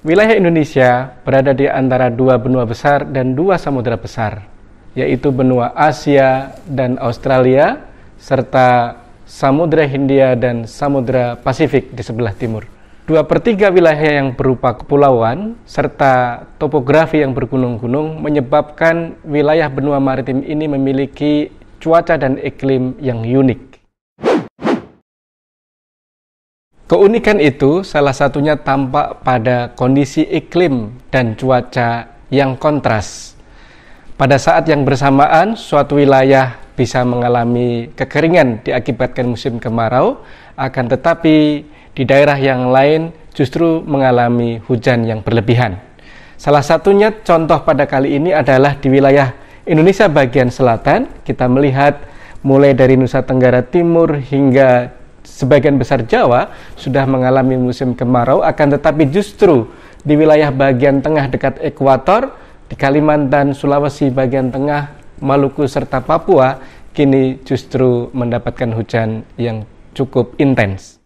Wilayah Indonesia berada di antara dua benua besar dan dua samudera besar, yaitu benua Asia dan Australia, serta Samudra Hindia dan Samudra Pasifik di sebelah timur. 2/3 wilayah yang berupa kepulauan, serta topografi yang bergunung-gunung menyebabkan wilayah benua maritim ini memiliki cuaca dan iklim yang unik. Keunikan itu salah satunya tampak pada kondisi iklim dan cuaca yang kontras. Pada saat yang bersamaan, suatu wilayah bisa mengalami kekeringan diakibatkan musim kemarau, akan tetapi di daerah yang lain justru mengalami hujan yang berlebihan. Salah satunya contoh pada kali ini adalah di wilayah Indonesia bagian selatan. Kita melihat mulai dari Nusa Tenggara Timur hingga sebagian besar Jawa sudah mengalami musim kemarau, akan tetapi justru di wilayah bagian tengah dekat ekuator, di Kalimantan, Sulawesi bagian tengah, Maluku serta Papua kini justru mendapatkan hujan yang cukup intens.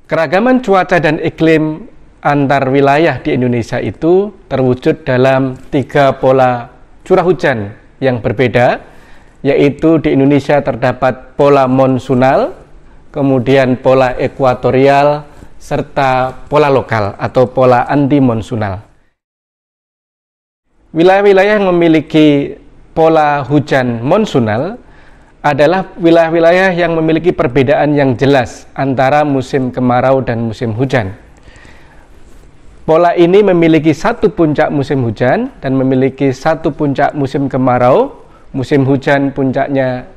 Keragaman cuaca dan iklim antar wilayah di Indonesia itu terwujud dalam 3 pola curah hujan yang berbeda, yaitu di Indonesia terdapat pola monsunal, kemudian pola ekuatorial, serta pola lokal atau pola anti-monsunal. Wilayah-wilayah yang memiliki pola hujan monsunal adalah wilayah-wilayah yang memiliki perbedaan yang jelas antara musim kemarau dan musim hujan. Pola ini memiliki satu puncak musim hujan dan memiliki satu puncak musim kemarau. Musim hujan puncaknya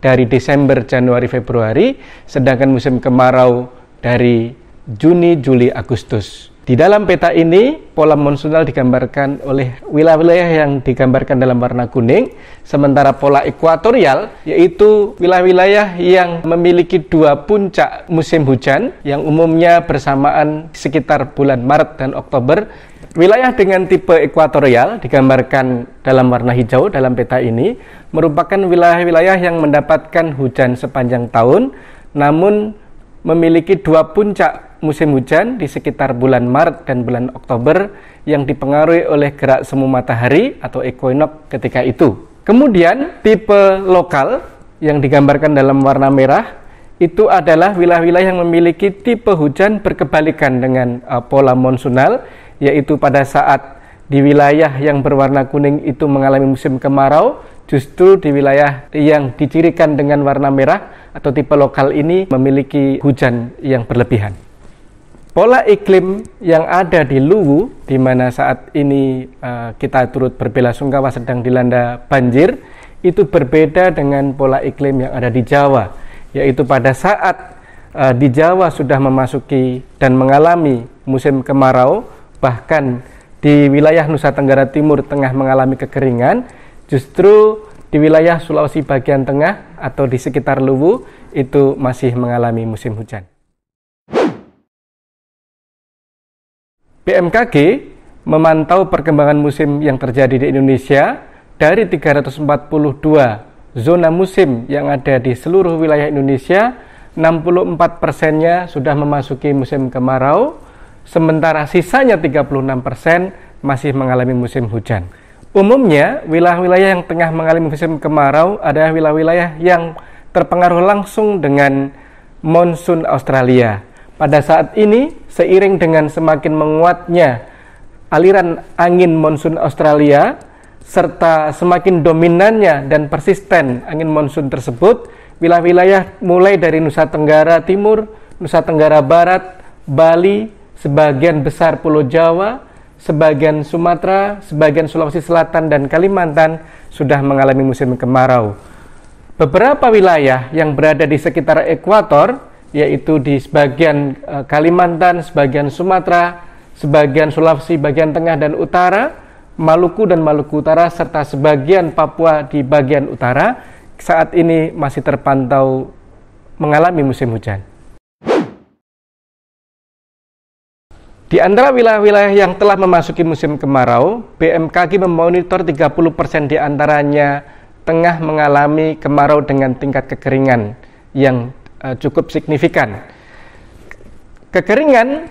dari Desember, Januari, Februari, sedangkan musim kemarau dari Juni, Juli, Agustus. Di dalam peta ini, pola monsunal digambarkan oleh wilayah-wilayah yang digambarkan dalam warna kuning, sementara pola ekuatorial, yaitu wilayah-wilayah yang memiliki 2 puncak musim hujan, yang umumnya bersamaan sekitar bulan Maret dan Oktober. Wilayah dengan tipe ekuatorial digambarkan dalam warna hijau dalam peta ini merupakan wilayah-wilayah yang mendapatkan hujan sepanjang tahun, namun memiliki 2 puncak musim hujan di sekitar bulan Maret dan bulan Oktober yang dipengaruhi oleh gerak semu matahari atau equinox ketika itu. Kemudian tipe lokal yang digambarkan dalam warna merah itu adalah wilayah-wilayah yang memiliki tipe hujan berkebalikan dengan pola monsunal, yaitu pada saat di wilayah yang berwarna kuning itu mengalami musim kemarau, justru di wilayah yang dicirikan dengan warna merah atau tipe lokal ini memiliki hujan yang berlebihan. Pola iklim yang ada di Luwu, di mana saat ini kita turut berbelasungkawa sedang dilanda banjir, itu berbeda dengan pola iklim yang ada di Jawa, yaitu pada saat di Jawa sudah memasuki dan mengalami musim kemarau, bahkan di wilayah Nusa Tenggara Timur tengah mengalami kekeringan, justru di wilayah Sulawesi bagian tengah atau di sekitar Luwu itu masih mengalami musim hujan. BMKG memantau perkembangan musim yang terjadi di Indonesia dari 342 zona musim yang ada di seluruh wilayah Indonesia. 64%-nya sudah memasuki musim kemarau, sementara sisanya 36% masih mengalami musim hujan. Umumnya, wilayah-wilayah yang tengah mengalami musim kemarau adalah wilayah-wilayah yang terpengaruh langsung dengan monsun Australia. Pada saat ini, seiring dengan semakin menguatnya aliran angin monsun Australia, serta semakin dominannya dan persisten angin monsun tersebut, wilayah-wilayah mulai dari Nusa Tenggara Timur, Nusa Tenggara Barat, Bali, sebagian besar Pulau Jawa, sebagian Sumatera, sebagian Sulawesi Selatan dan Kalimantan sudah mengalami musim kemarau. Beberapa wilayah yang berada di sekitar ekuator, yaitu di sebagian Kalimantan, sebagian Sumatera, sebagian Sulawesi bagian tengah dan utara, Maluku dan Maluku Utara, serta sebagian Papua di bagian utara, saat ini masih terpantau mengalami musim hujan. Di antara wilayah-wilayah yang telah memasuki musim kemarau, BMKG memonitor 30% di antaranya tengah mengalami kemarau dengan tingkat kekeringan yang cukup signifikan. Kekeringan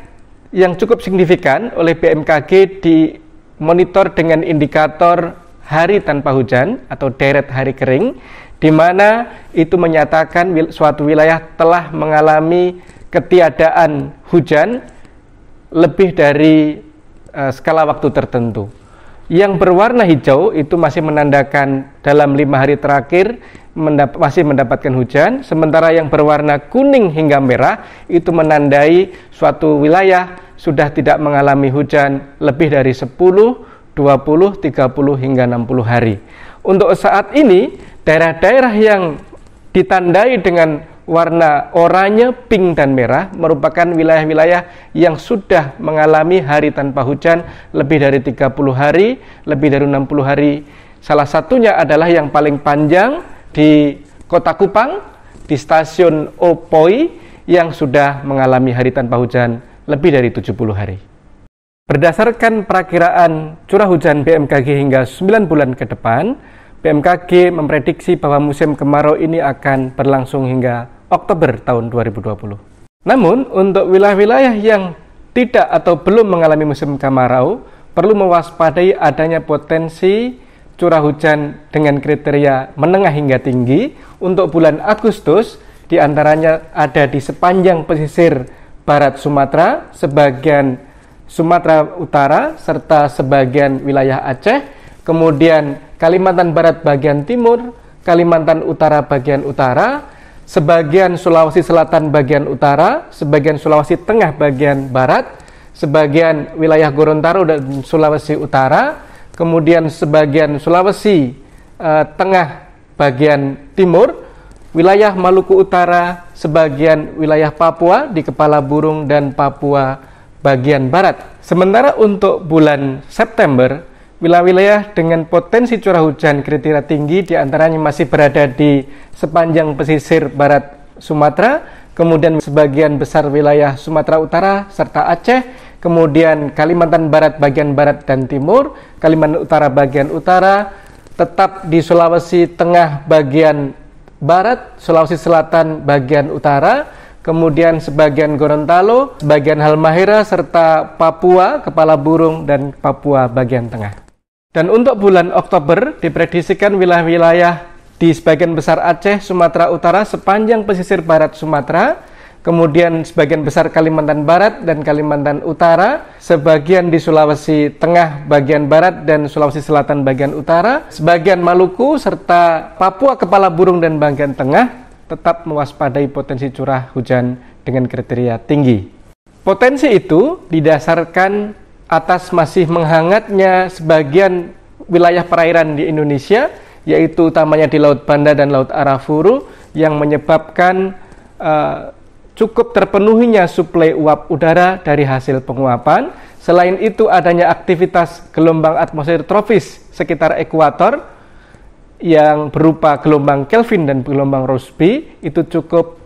yang cukup signifikan oleh BMKG dimonitor dengan indikator hari tanpa hujan atau deret hari kering, di mana itu menyatakan suatu wilayah telah mengalami ketiadaan hujan lebih dari skala waktu tertentu. Yang berwarna hijau itu masih menandakan dalam 5 hari terakhir masih mendapatkan hujan, sementara yang berwarna kuning hingga merah itu menandai suatu wilayah sudah tidak mengalami hujan lebih dari 10, 20, 30 hingga 60 hari. Untuk saat ini, daerah-daerah yang ditandai dengan warna oranye, pink, dan merah merupakan wilayah-wilayah yang sudah mengalami hari tanpa hujan lebih dari 30 hari, lebih dari 60 hari. Salah satunya adalah yang paling panjang di Kota Kupang, di stasiun Opoi yang sudah mengalami hari tanpa hujan lebih dari 70 hari. Berdasarkan perakiraan curah hujan BMKG hingga 9 bulan ke depan, BMKG memprediksi bahwa musim kemarau ini akan berlangsung hingga Oktober tahun 2020. Namun, untuk wilayah-wilayah yang tidak atau belum mengalami musim kemarau, perlu mewaspadai adanya potensi curah hujan dengan kriteria menengah hingga tinggi untuk bulan Agustus, diantaranya ada di sepanjang pesisir barat Sumatera, sebagian Sumatera Utara, serta sebagian wilayah Aceh, kemudian Kalimantan Barat bagian timur, Kalimantan Utara bagian utara, sebagian Sulawesi Selatan bagian utara, sebagian Sulawesi Tengah bagian barat, sebagian wilayah Gorontalo dan Sulawesi Utara, kemudian sebagian Sulawesi Tengah bagian timur, wilayah Maluku Utara, sebagian wilayah Papua di Kepala Burung dan Papua bagian barat. Sementara untuk bulan September, wilayah-wilayah dengan potensi curah hujan kriteria tinggi diantaranya masih berada di sepanjang pesisir barat Sumatera, kemudian sebagian besar wilayah Sumatera Utara serta Aceh, kemudian Kalimantan Barat bagian barat dan timur, Kalimantan Utara bagian utara, tetap di Sulawesi Tengah bagian barat, Sulawesi Selatan bagian utara, kemudian sebagian Gorontalo, sebagian Halmahera, serta Papua, Kepala Burung, dan Papua bagian tengah. Dan untuk bulan Oktober, diprediksikan wilayah-wilayah di sebagian besar Aceh, Sumatera Utara, sepanjang pesisir barat Sumatera, kemudian sebagian besar Kalimantan Barat dan Kalimantan Utara, sebagian di Sulawesi Tengah bagian barat dan Sulawesi Selatan bagian utara, sebagian Maluku, serta Papua Kepala Burung dan bagian tengah, tetap mewaspadai potensi curah hujan dengan kriteria tinggi. Potensi itu didasarkan atas masih menghangatnya sebagian wilayah perairan di Indonesia, yaitu utamanya di Laut Banda dan Laut Arafuru, yang menyebabkan cukup terpenuhinya suplai uap udara dari hasil penguapan. Selain itu, adanya aktivitas gelombang atmosfer tropis sekitar ekuator yang berupa gelombang Kelvin dan gelombang Rossby itu cukup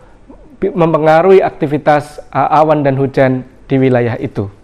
mempengaruhi aktivitas awan dan hujan di wilayah itu.